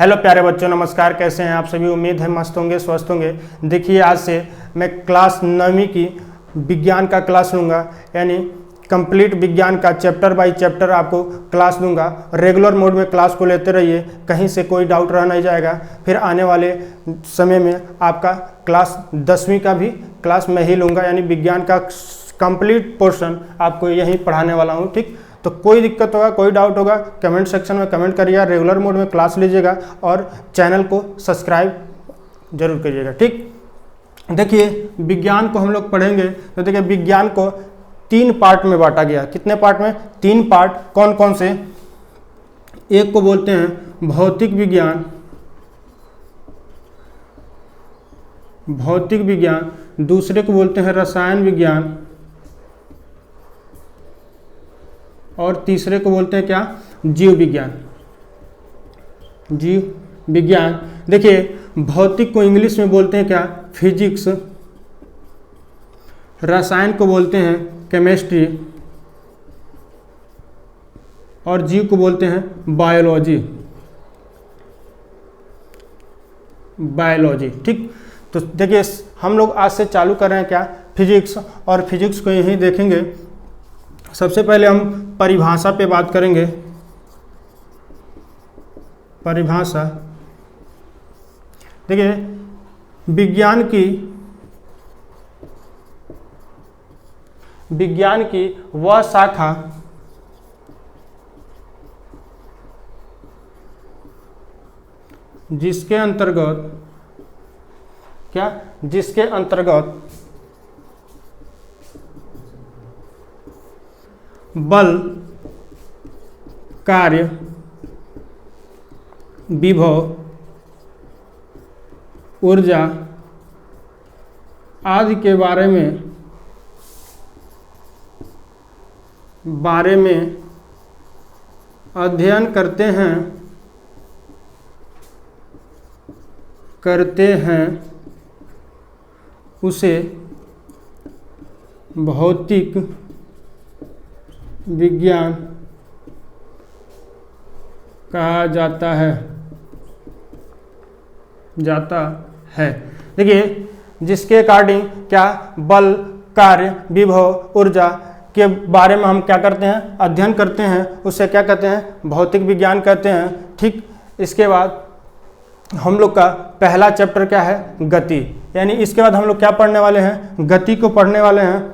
Hello प्यारे बच्चों, नमस्कार। कैसे हैं आप सभी? उम्मीद है मस्त होंगे, स्वस्थ होंगे। देखिए, आज से मैं क्लास 9वीं की विज्ञान का क्लास लूँगा, यानी कंप्लीट विज्ञान का चैप्टर बाय चैप्टर आपको क्लास दूंगा। रेगुलर मोड में क्लास को लेते रहिए, कहीं से कोई डाउट रह नहीं जाएगा। फिर आने वाले समय में आपका क्लास 10वीं का भी क्लास मैं ही लूँगा, यानी विज्ञान का कंप्लीट पोर्शन आपको यहीं पढ़ाने वाला हूँ। ठीक, तो कोई दिक्कत होगा, कोई डाउट होगा, कमेंट सेक्शन में कमेंट करिएगा। रेगुलर मोड में क्लास लीजिएगा और चैनल को सब्सक्राइब जरूर करिएगा। ठीक, देखिए विज्ञान को हम लोग पढ़ेंगे तो देखिए विज्ञान को 3 पार्ट में बांटा गया। कितने पार्ट में? 3 पार्ट। कौन कौन से? एक को बोलते हैं भौतिक विज्ञान, भौतिक विज्ञान। दूसरे को बोलते हैं रसायन विज्ञान और तीसरे को बोलते हैं क्या? जीव विज्ञान। जीव विज्ञान। देखिए भौतिक को इंग्लिश में बोलते हैं क्या? फिजिक्स। रसायन को बोलते हैं केमिस्ट्री और जीव को बोलते हैं बायोलॉजी। बायोलॉजी। ठीक, तो देखिए हम लोग आज से चालू कर रहे हैं क्या? फिजिक्स। और फिजिक्स को यही देखेंगे। सबसे पहले हम परिभाषा पे बात करेंगे। परिभाषा। देखिए विज्ञान की वह शाखा जिसके अंतर्गत क्या? जिसके अंतर्गत बल, कार्य, विभव, ऊर्जा आदि के बारे में अध्ययन करते हैं उसे भौतिक विज्ञान कहा जाता है। देखिए जिसके अकॉर्डिंग क्या? बल, कार्य, विभव, ऊर्जा के बारे में हम क्या करते हैं? अध्ययन करते हैं, उसे क्या कहते हैं? भौतिक विज्ञान कहते हैं। ठीक, इसके बाद हम लोग का पहला चैप्टर क्या है? गति। यानी इसके बाद हम लोग क्या पढ़ने वाले हैं? गति को पढ़ने वाले हैं।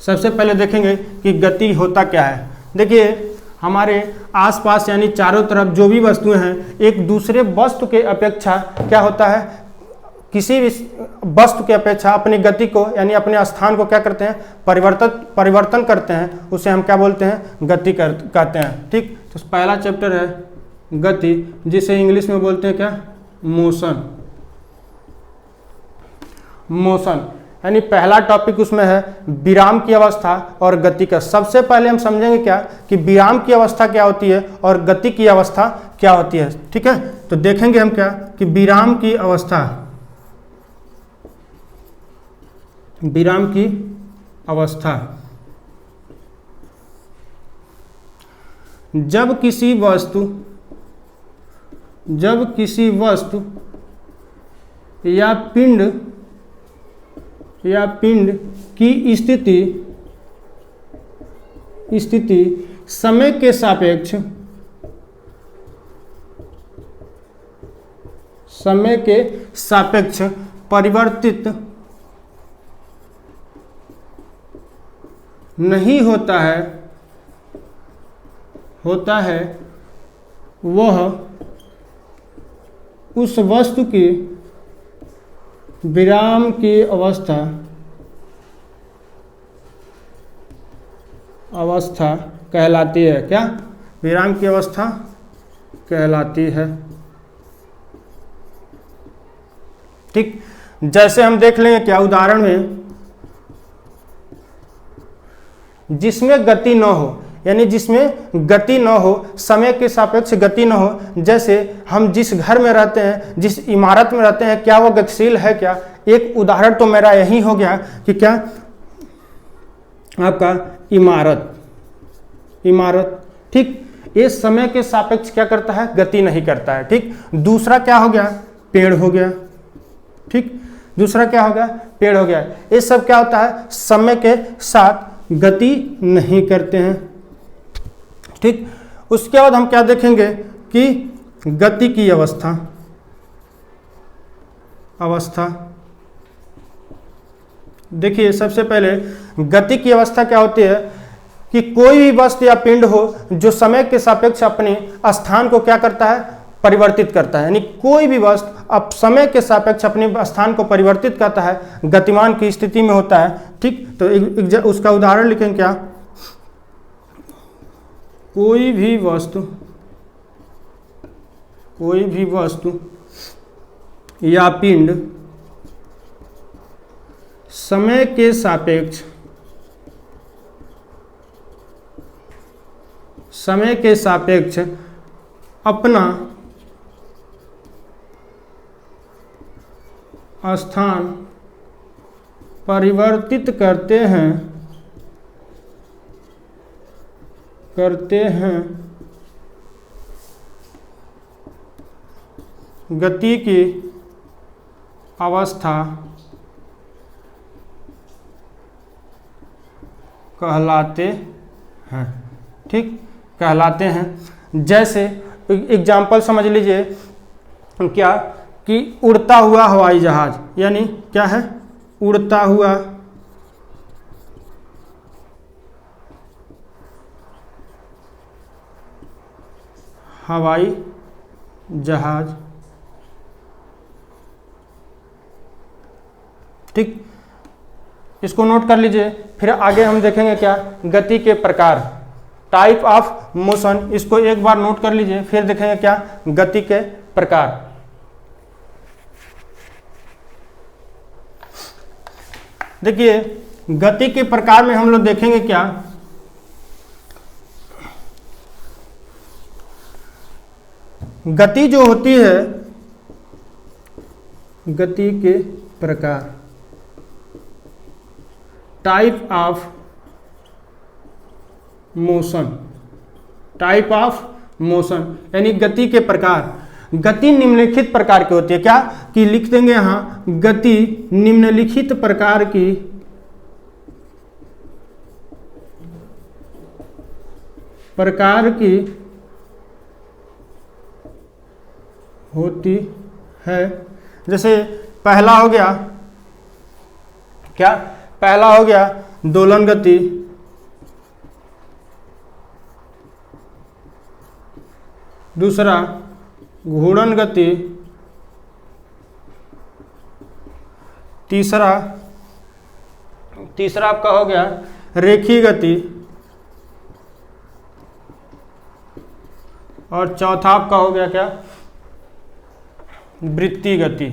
सबसे पहले देखेंगे कि गति होता क्या है। देखिए हमारे आसपास यानी चारों तरफ जो भी वस्तुएं हैं, एक दूसरे वस्तु के अपेक्षा क्या होता है? किसी भी वस्तु के अपेक्षा अपनी गति को यानी अपने स्थान को क्या करते हैं? परिवर्तन करते हैं। उसे हम क्या बोलते हैं? गति कहते हैं। ठीक, तो पहला चैप्टर है गति, जिसे इंग्लिश में बोलते हैं क्या? मोशन। मोशन यानी पहला टॉपिक उसमें है विराम की अवस्था और गति का। सबसे पहले हम समझेंगे क्या कि विराम की अवस्था क्या होती है और गति की अवस्था क्या होती है। ठीक है, तो देखेंगे हम क्या कि विराम की अवस्था, विराम की अवस्था जब किसी वस्तु या पिंड की स्थिति समय के सापेक्ष परिवर्तित नहीं होता है, वह उस वस्तु की विराम की अवस्था कहलाती है। क्या? विराम की अवस्था कहलाती है। ठीक, जैसे हम देख लेंगे क्या उदाहरण में, जिसमें गति न हो, यानी जिसमें गति न हो, समय के सापेक्ष गति न हो। जैसे हम जिस घर में रहते हैं, जिस इमारत में रहते हैं, क्या वो गतिशील है क्या? एक उदाहरण तो मेरा यही हो गया कि क्या आपका इमारत। ठीक, ये समय के सापेक्ष क्या करता है, गति नहीं करता है। ठीक, दूसरा क्या हो गया, पेड़ हो गया। ठीक, दूसरा क्या हो गया, पेड़ हो गया। ये सब क्या होता है, समय के साथ गति नहीं करते हैं। ठीक, उसके बाद हम क्या देखेंगे कि गति की अवस्था। देखिए सबसे पहले गति की अवस्था क्या होती है कि कोई भी वस्तु या पिंड हो जो समय के सापेक्ष अपने स्थान को क्या करता है, परिवर्तित करता है। यानी कोई भी वस्तु अब समय के सापेक्ष अपने स्थान को परिवर्तित करता है, गतिमान की स्थिति में होता है। ठीक, तो उसका उदाहरण लिखेंगे क्या, कोई भी वस्तु या पिंड समय के सापेक्ष अपना स्थान परिवर्तित करते हैं गति की अवस्था कहलाते हैं। ठीक, कहलाते हैं। जैसे एग्जाम्पल समझ लीजिए क्या कि उड़ता हुआ हवाई जहाज, यानी क्या है, उड़ता हुआ हवाई जहाज। ठीक, इसको नोट कर लीजिए। फिर आगे हम देखेंगे क्या, गति के प्रकार, टाइप ऑफ मोशन। इसको एक बार नोट कर लीजिए, फिर देखेंगे क्या, गति के प्रकार। देखिए गति के प्रकार में हम लोग देखेंगे क्या, गति जो होती है, गति के प्रकार, टाइप ऑफ मोशन, यानी गति के प्रकार। गति निम्नलिखित प्रकार की होती है। क्या कि लिख देंगे यहाँ, गति निम्नलिखित प्रकार की होती है। जैसे पहला हो गया क्या, पहला हो गया दोलन गति, दूसरा घूर्णन गति, तीसरा आपका हो गया रेखीय गति, और चौथा आपका हो गया क्या, वृत्तीय गति।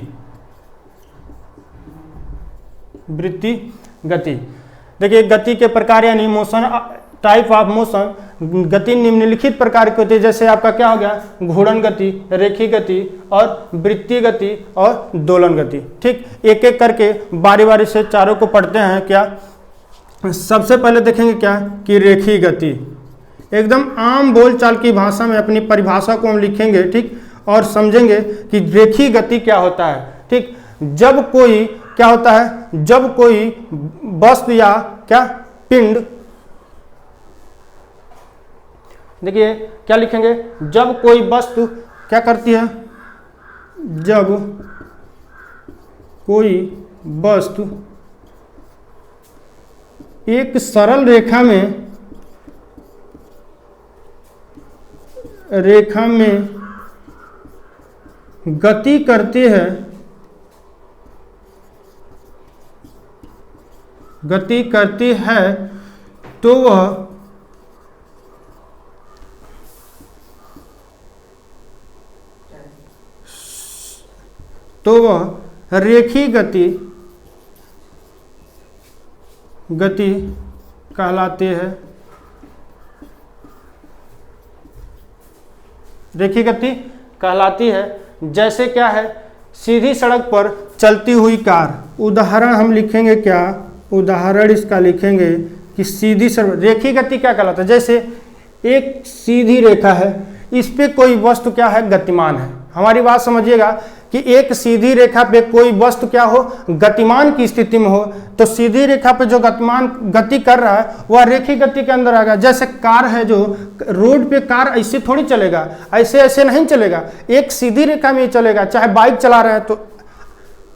देखिए गति के प्रकार यानी मोशन, टाइप ऑफ मोशन, गति निम्नलिखित प्रकार की होती है। जैसे आपका क्या हो गया, घूर्णन गति, रेखीय गति और वृत्तीय गति और दोलन गति। ठीक, एक एक करके बारी बारी से चारों को पढ़ते हैं। क्या सबसे पहले देखेंगे क्या कि रेखीय गति, एकदम आम बोलचाल की भाषा में अपनी परिभाषा को हम लिखेंगे। ठीक, और समझेंगे कि रेखीय गति क्या होता है। ठीक, जब कोई क्या होता है, जब कोई वस्तु या क्या पिंड, देखिए क्या लिखेंगे, जब कोई वस्तु क्या करती है, जब कोई वस्तु एक सरल रेखा में गति करती है तो वह रेखीय गति कहलाती है। रेखीय गति कहलाती है। जैसे क्या है, सीधी सड़क पर चलती हुई कार, उदाहरण हम लिखेंगे क्या, उदाहरण इसका लिखेंगे कि सीधी सड़क, रेखीय गति क्या कहलाता है। जैसे एक सीधी रेखा है, इस पे कोई वस्तु क्या है, गतिमान है। हमारी बात समझिएगा कि एक सीधी रेखा पे कोई वस्तु क्या हो, गतिमान की स्थिति में हो, तो सीधी रेखा पे जो गतिमान गति कर रहा है वह रेखीय गति के अंदर आएगा। जैसे कार है, जो रोड पे कार ऐसे थोड़ी चलेगा, ऐसे ऐसे नहीं चलेगा, एक सीधी रेखा में ही चलेगा। चाहे बाइक चला रहा है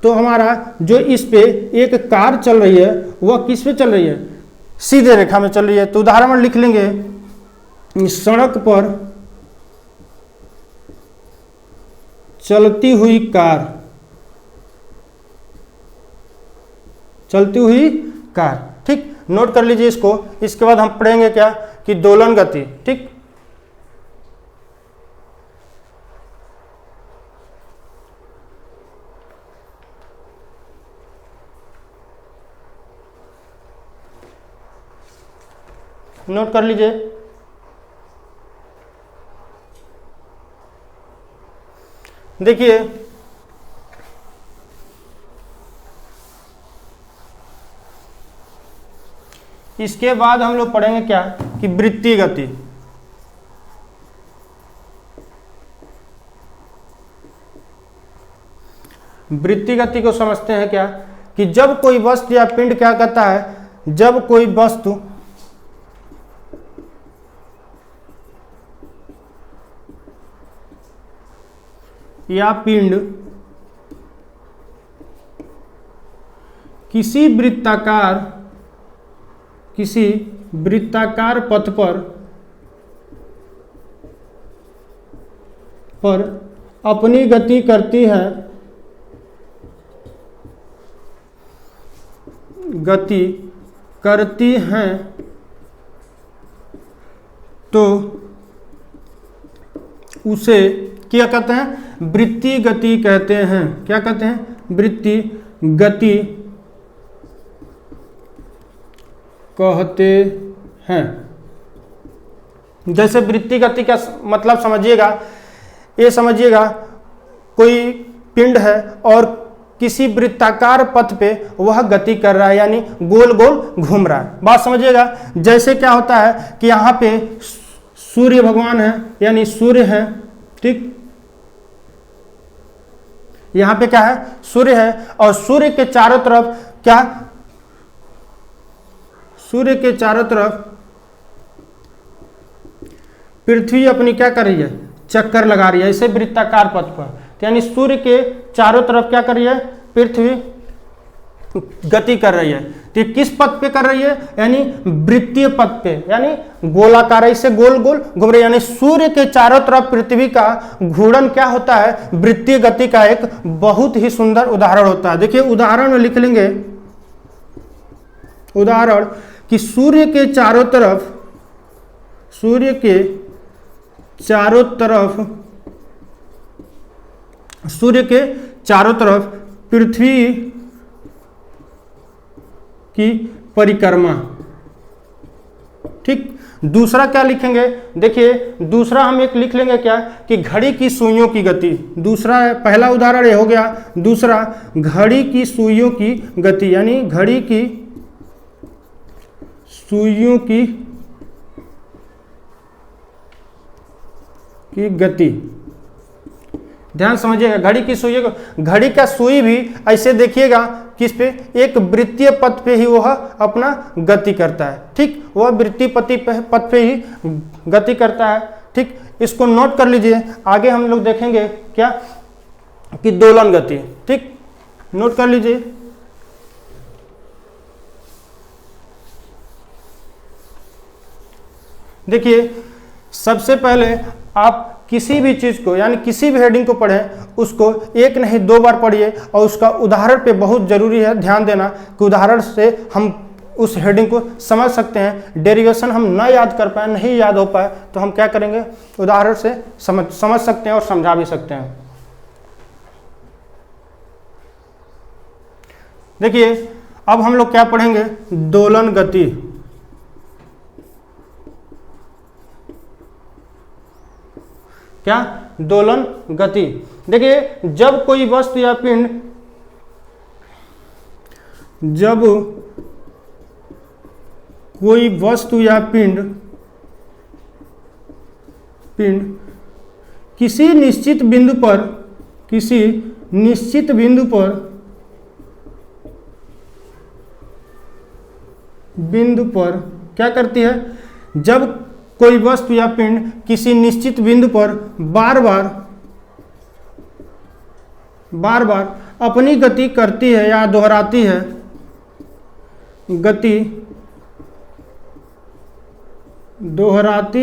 तो हमारा जो इस पे एक कार चल रही है वह किस पे चल रही है, सीधे रेखा में चल रही है। तो उदाहरण में लिख लेंगे, सड़क पर चलती हुई कार, चलती हुई कार। ठीक, नोट कर लीजिए इसको। इसके बाद हम पढ़ेंगे क्या कि दोलन गति। ठीक, नोट कर लीजिए। देखिए, इसके बाद हम लोग पढ़ेंगे क्या कि वृत्तीय गति। वृत्तीय गति को समझते हैं क्या कि जब कोई वस्तु या पिंड क्या करता है, जब कोई वस्तु या पिंड किसी वृत्ताकार पथ पर अपनी गति करती है, तो उसे क्या कहते हैं, वृत्तीय गति कहते हैं। क्या कहते हैं, वृत्तीय गति कहते हैं। जैसे वृत्तीय गति का मतलब समझिएगा, ये समझिएगा कोई पिंड है और किसी वृत्ताकार पथ पे वह गति कर रहा है, यानी गोल गोल घूम रहा है। बात समझिएगा। जैसे क्या होता है कि यहाँ पे सूर्य भगवान है, यानी सूर्य है। ठीक, यहाँ पे क्या है, सूर्य है, और सूर्य के चारों तरफ क्या, सूर्य के चारों तरफ पृथ्वी अपनी क्या कर रही है, चक्कर लगा रही है, ऐसे वृत्ताकार पथ पर। यानी सूर्य के चारों तरफ क्या कर रही है, पृथ्वी गति कर रही है। तो किस पथ पे कर रही है, यानी वृत्तीय पथ पे, यानी गोलाकार ऐसे गोल गोल घूम रही है। यानी सूर्य के चारों तरफ पृथ्वी का घूर्णन क्या होता है, वृत्तीय गति का एक बहुत ही सुंदर उदाहरण होता है। देखिए उदाहरण में लिख लेंगे, उदाहरण कि सूर्य के चारों तरफ पृथ्वी की परिक्रमा। ठीक, दूसरा क्या लिखेंगे, देखिए दूसरा हम एक लिख लेंगे क्या कि घड़ी की सुइयों की गति। दूसरा है, पहला उदाहरण ये हो गया। दूसरा घड़ी की सुइयों की गति, यानी घड़ी की सुइयों की गति। ध्यान समझिएगा, घड़ी की सुई, घड़ी का सुई भी ऐसे देखिएगा किस पे, एक वृत्तीय पथ पे ही वह अपना गति करता है। ठीक, वह वृत्तीय पथ पे ही गति करता है। ठीक, इसको नोट कर लीजिए। आगे हम लोग देखेंगे क्या कि दोलन गति। ठीक, नोट कर लीजिए। देखिए सबसे पहले आप किसी भी चीज़ को, यानी किसी भी हेडिंग को पढ़ें, उसको एक नहीं दो बार पढ़िए, और उसका उदाहरण पे बहुत ज़रूरी है ध्यान देना कि उदाहरण से हम उस हेडिंग को समझ सकते हैं। डेरिवेशन हम ना याद कर पाए, नहीं याद हो पाए, तो हम क्या करेंगे, उदाहरण से समझ सकते हैं और समझा भी सकते हैं। देखिए अब हम लोग क्या पढ़ेंगे, दोलन गति। क्या, दोलन गति। देखिए जब कोई वस्तु या पिंड, जब कोई वस्तु या पिंड पिंड किसी निश्चित बिंदु पर क्या करती है, जब कोई वस्तु या पिंड किसी निश्चित बिंदु पर बार बार अपनी गति करती है या दोहराती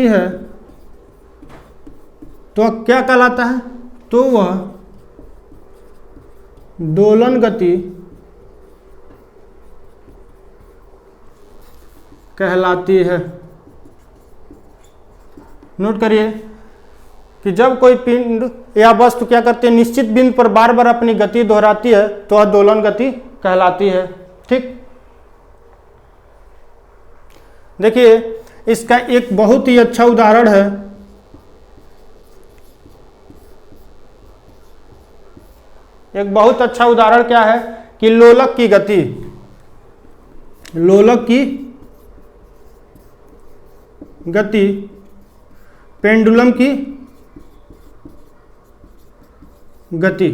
है, तो क्या कहलाता है, तो वह दोलन गति कहलाती है। नोट करिए कि जब कोई पिंड या वस्तु क्या करती है, निश्चित बिंदु पर बार बार अपनी गति दोहराती है तो वह दोलन गति कहलाती है। ठीक, देखिए इसका एक बहुत ही अच्छा उदाहरण है, एक बहुत अच्छा उदाहरण क्या है कि लोलक की गति, पेंडुलम की गति।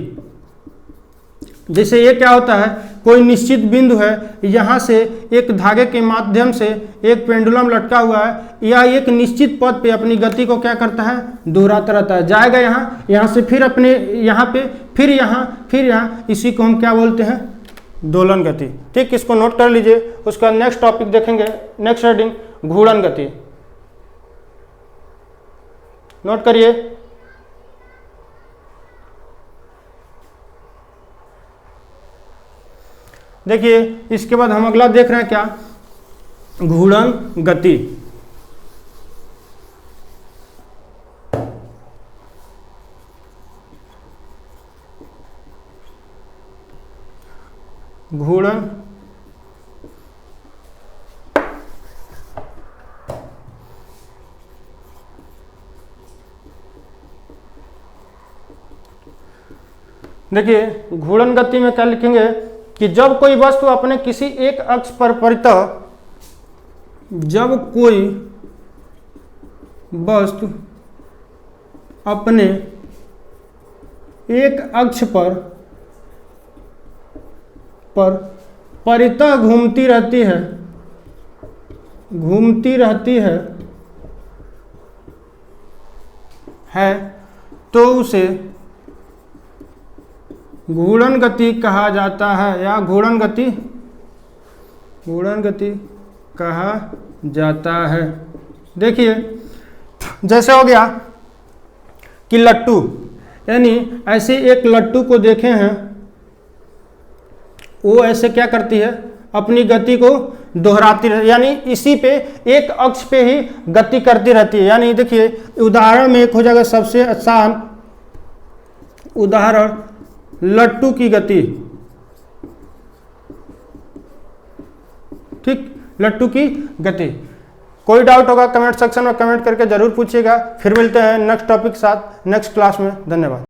जैसे ये क्या होता है, कोई निश्चित बिंदु है, यहाँ से एक धागे के माध्यम से एक पेंडुलम लटका हुआ है, यह एक निश्चित पथ पे अपनी गति को क्या करता है, दोहराता रहता है, जाएगा यहाँ से फिर अपने यहाँ पे, फिर यहाँ, इसी को हम क्या बोलते हैं, दोलन गति। ठीक, इसको नोट कर लीजिए। उसका नेक्स्ट टॉपिक देखेंगे, नेक्स्ट हेडिंग घूर्णन गति। नोट करिए, देखिए इसके बाद हम अगला देख रहे हैं क्या, घूर्णन गति। घूर्णन देखिए घूर्णन गति में क्या लिखेंगे कि जब कोई वस्तु अपने किसी एक अक्ष पर परितः, जब कोई वस्तु अपने एक अक्ष पर परितः घूमती रहती है तो उसे घूर्णन गति कहा जाता है, या घूर्णन गति कहा जाता है। देखिए जैसे हो गया कि लट्टू, यानी ऐसे एक लट्टू को देखे हैं, वो ऐसे क्या करती है, अपनी गति को दोहराती रहती है, यानी इसी पे एक अक्ष पे ही गति करती रहती है। यानी देखिए उदाहरण में एक हो जाएगा सबसे आसान उदाहरण, लट्टू की गति। ठीक, लट्टू की गति। कोई डाउट होगा कमेंट सेक्शन में कमेंट करके जरूर पूछिएगा। फिर मिलते हैं नेक्स्ट टॉपिक के साथ नेक्स्ट क्लास में। धन्यवाद।